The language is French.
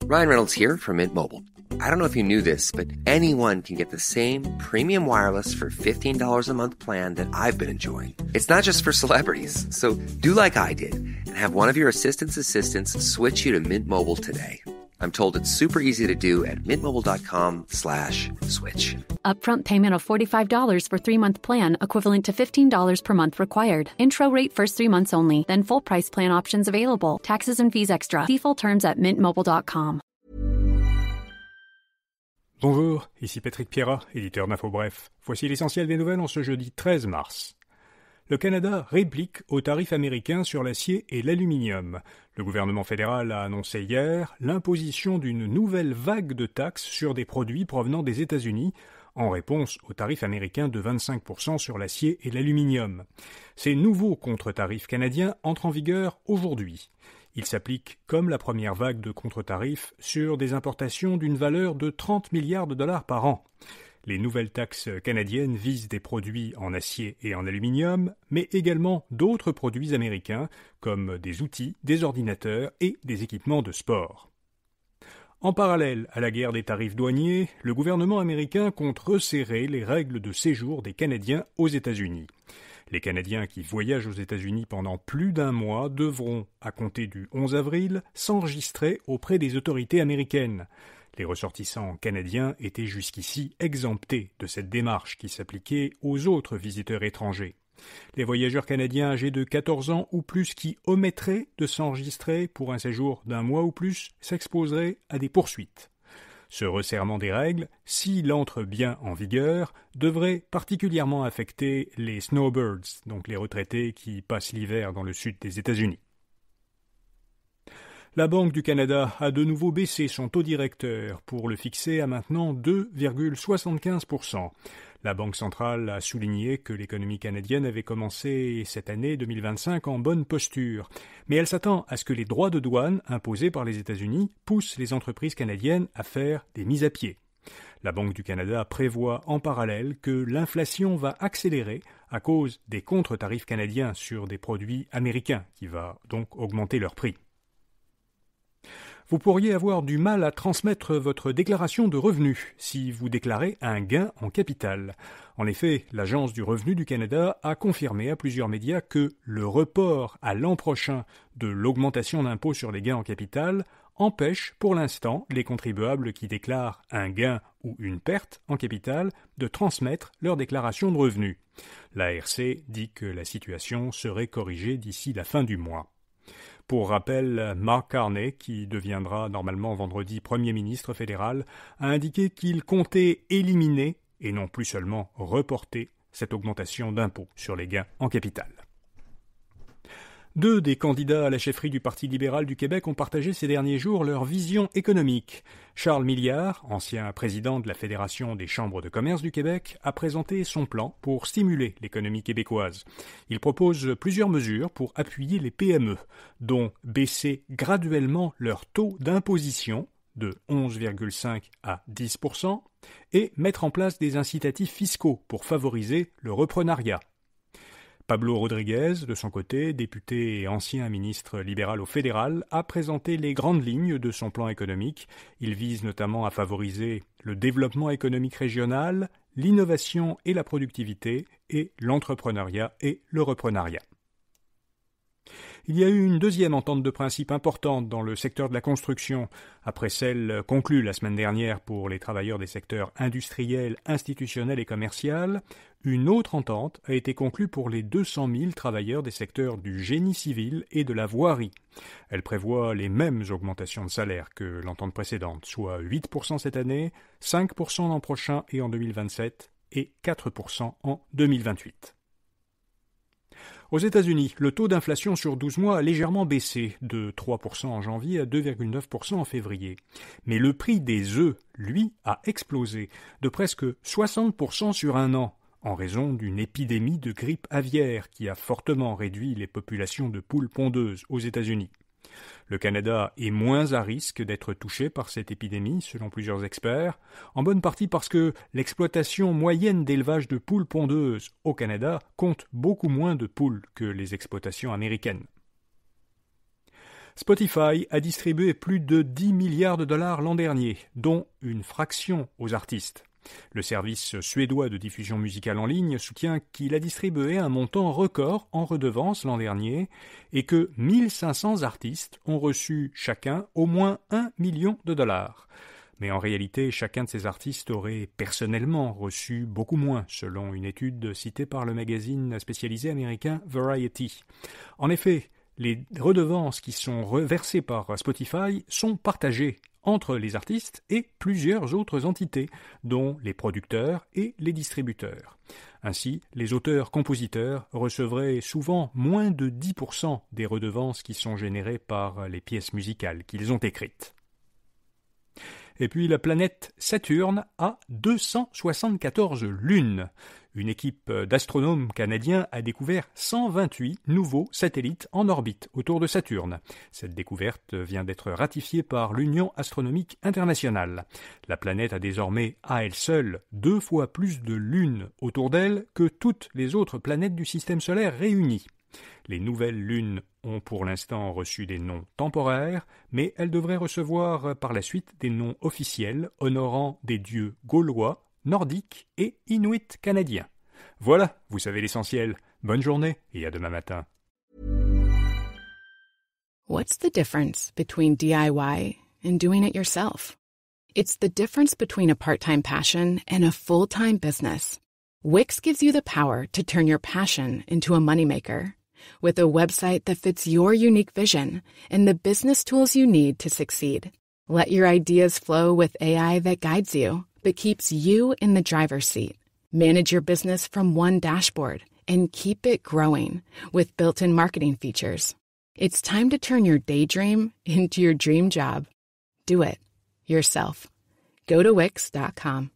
Ryan Reynolds here from Mint Mobile. I don't know if you knew this, but anyone can get the same premium wireless for $15 a month plan that I've been enjoying. It's not just for celebrities. So do like I did and have one of your assistants switch you to Mint Mobile today. I'm told it's super easy to do at mintmobile.com/switch. Upfront payment of $45 for 3-month plan, equivalent to $15 per month required. Intro rate first 3 months only, then full price plan options available. Taxes and fees extra. See full terms at mintmobile.com. Bonjour, ici Patrick Pierrat, éditeur d'Info Bref. Voici l'essentiel des nouvelles en ce jeudi 13 mars. Le Canada réplique aux tarifs américains sur l'acier et l'aluminium. Le gouvernement fédéral a annoncé hier l'imposition d'une nouvelle vague de taxes sur des produits provenant des États-Unis, en réponse aux tarifs américains de 25% sur l'acier et l'aluminium. Ces nouveaux contre-tarifs canadiens entrent en vigueur aujourd'hui. Ils s'appliquent, comme la première vague de contre-tarifs, sur des importations d'une valeur de 30 milliards de dollars par an. Les nouvelles taxes canadiennes visent des produits en acier et en aluminium, mais également d'autres produits américains, comme des outils, des ordinateurs et des équipements de sport. En parallèle à la guerre des tarifs douaniers, le gouvernement américain compte resserrer les règles de séjour des Canadiens aux États-Unis. Les Canadiens qui voyagent aux États-Unis pendant plus d'un mois devront, à compter du 11 avril, s'enregistrer auprès des autorités américaines. Les ressortissants canadiens étaient jusqu'ici exemptés de cette démarche qui s'appliquait aux autres visiteurs étrangers. Les voyageurs canadiens âgés de 14 ans ou plus qui omettraient de s'enregistrer pour un séjour d'un mois ou plus s'exposeraient à des poursuites. Ce resserrement des règles, s'il entre bien en vigueur, devrait particulièrement affecter les snowbirds, donc les retraités qui passent l'hiver dans le sud des États-Unis. La Banque du Canada a de nouveau baissé son taux directeur pour le fixer à maintenant 2,75%. La Banque centrale a souligné que l'économie canadienne avait commencé cette année 2025 en bonne posture, mais elle s'attend à ce que les droits de douane imposés par les États-Unis poussent les entreprises canadiennes à faire des mises à pied. La Banque du Canada prévoit en parallèle que l'inflation va accélérer à cause des contre-tarifs canadiens sur des produits américains, qui va donc augmenter leur prix. Vous pourriez avoir du mal à transmettre votre déclaration de revenus si vous déclarez un gain en capital. En effet, l'Agence du revenu du Canada a confirmé à plusieurs médias que le report à l'an prochain de l'augmentation d'impôt sur les gains en capital empêche pour l'instant les contribuables qui déclarent un gain ou une perte en capital de transmettre leur déclaration de revenus. L'ARC dit que la situation serait corrigée d'ici la fin du mois. Pour rappel, Mark Carney, qui deviendra normalement vendredi Premier ministre fédéral, a indiqué qu'il comptait éliminer, et non plus seulement reporter, cette augmentation d'impôt sur les gains en capital. 2 des candidats à la chefferie du Parti libéral du Québec ont partagé ces derniers jours leur vision économique. Charles Milliard, ancien président de la Fédération des chambres de commerce du Québec, a présenté son plan pour stimuler l'économie québécoise. Il propose plusieurs mesures pour appuyer les PME, dont baisser graduellement leur taux d'imposition de 11,5 à 10% et mettre en place des incitatifs fiscaux pour favoriser le reprenariat. Pablo Rodriguez, de son côté, député et ancien ministre libéral au fédéral, a présenté les grandes lignes de son plan économique. Il vise notamment à favoriser le développement économique régional, l'innovation et la productivité, et l'entrepreneuriat et le reprenariat. Il y a eu une deuxième entente de principe importante dans le secteur de la construction, après celle conclue la semaine dernière pour les travailleurs des secteurs industriels, institutionnels et commercial. Une autre entente a été conclue pour les 200 000 travailleurs des secteurs du génie civil et de la voirie. Elle prévoit les mêmes augmentations de salaire que l'entente précédente, soit 8% cette année, 5% l'an prochain et en 2027 et 4% en 2028. Aux États-Unis, le taux d'inflation sur 12 mois a légèrement baissé, de 3% en janvier à 2,9% en février. Mais le prix des œufs, lui, a explosé, de presque 60% sur un an, en raison d'une épidémie de grippe aviaire qui a fortement réduit les populations de poules pondeuses aux États-Unis. Le Canada est moins à risque d'être touché par cette épidémie, selon plusieurs experts, en bonne partie parce que l'exploitation moyenne d'élevage de poules pondeuses au Canada compte beaucoup moins de poules que les exploitations américaines. Spotify a distribué plus de 10 milliards de dollars l'an dernier, dont une fraction aux artistes. Le service suédois de diffusion musicale en ligne soutient qu'il a distribué un montant record en redevances l'an dernier et que 1500 artistes ont reçu chacun au moins 1 million de dollars. Mais en réalité, chacun de ces artistes aurait personnellement reçu beaucoup moins, selon une étude citée par le magazine spécialisé américain Variety. En effet, les redevances qui sont versées par Spotify sont partagées entre les artistes et plusieurs autres entités, dont les producteurs et les distributeurs. Ainsi, les auteurs-compositeurs recevraient souvent moins de 10% des redevances qui sont générées par les pièces musicales qu'ils ont écrites. Et puis la planète Saturne a 274 lunes. Une équipe d'astronomes canadiens a découvert 128 nouveaux satellites en orbite autour de Saturne. Cette découverte vient d'être ratifiée par l'Union astronomique internationale. La planète a désormais, à elle seule, 2 fois plus de lunes autour d'elle que toutes les autres planètes du système solaire réunies. Les nouvelles lunes ont pour l'instant reçu des noms temporaires, mais elles devraient recevoir par la suite des noms officiels honorant des dieux gaulois, nordiques et inuits canadiens. Voilà, vous savez l'essentiel. Bonne journée et à demain matin. What's the difference between DIY and doing it yourself? It's the difference between a part-time passion and a full-time business. Wix gives you the power to turn your passion into a moneymaker. With a website that fits your unique vision and the business tools you need to succeed. Let your ideas flow with AI that guides you, but keeps you in the driver's seat. Manage your business from one dashboard and keep it growing with built-in marketing features. It's time to turn your daydream into your dream job. Do it yourself. Go to Wix.com.